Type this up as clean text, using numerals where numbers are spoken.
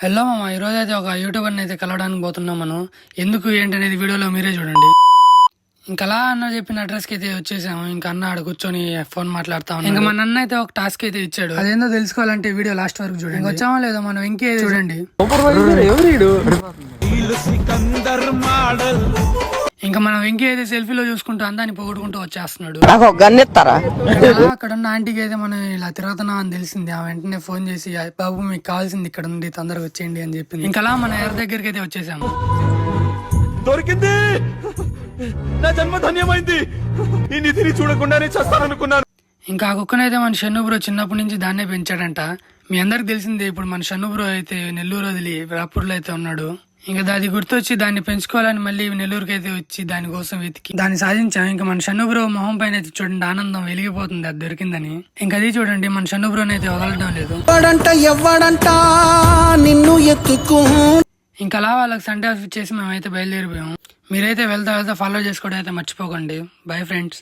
Hello మామ, ఈరోజు అయితే ఒక యూట్యూబర్ని అయితే కలవడానికి పోతున్నాం మనం. ఎందుకు ఏంటి అనేది వీడియోలో మీరే చూడండి. ఇంకా అలా అన్న చెప్పిన అడ్రస్ కి అయితే వచ్చేసాము. ఇంకా అన్న ఆడ కూర్చొని ఫోన్ మాట్లాడుతా ఉన్నాం. ఇంకా మన అన్న అయితే ఒక టాస్క్ అయితే ఇచ్చాడు. అదేందో తెలుసుకోవాలంటే వీడియో లాస్ట్ వరకు చూడండి. వచ్చామో లేదో మనం ఇంకే చూడండి. ఇంకా మనం వెంకీ అయితే సెల్ఫీలో చూసుకుంటూ అందాన్ని పొగొట్టుకుంటూ వచ్చేస్తున్నాడు. అక్కడ ఉన్న ఆంటీకి అయితే మనం ఇలా తిరుగుతున్నాం అని తెలిసింది. ఆ వెంటనే ఫోన్ చేసి, బాబు మీకు కావాల్సింది ఇక్కడ ఉంది, తొందరగా వచ్చేయండి అని చెప్పింది. ఇంకా అలా మన ఎవరి దగ్గరికి అయితే వచ్చేసాము. దొరికింది, నా జన్మ ధన్యమైంది. ఈ నిధిని చూడకుండానే చేస్తాననుకున్నాను. ఇంకా ఆ కుక్కనైతే మన షన్ను బ్రో చిన్నప్పటి నుంచి దాన్నే పెంచాడంట. మీ అందరికి తెలిసిందే. ఇప్పుడు మన షన్ను బ్రో అయితే నెల్లూరు వదిలి రాపూర్లో అయితే ఉన్నాడు. ఇంకా దాది గుర్తొచ్చి దాన్ని పెంచుకోవాలని మళ్ళీ నెల్లూరుకి అయితే వచ్చి దానికోసం వెతికి దాన్ని సాధించాం. ఇంకా మన షన్ను బ్రో మొహం పైన అయితే చూడండి ఆనందం వెలిగిపోతుంది అది దొరికిందని. ఇంకా అది చూడండి మన షన్ను బ్రోని అయితే వదలడం లేదు. నిన్ను ఎత్తుకు ఇంకా అలా వాళ్ళకి సండే ఆఫ్ ఇచ్చేసి మేమైతే బయలుదేరిపోయాం. మీరైతే వెళ్తా ఫాలో చేసుకోవడం అయితే మర్చిపోకండి. Bye friends.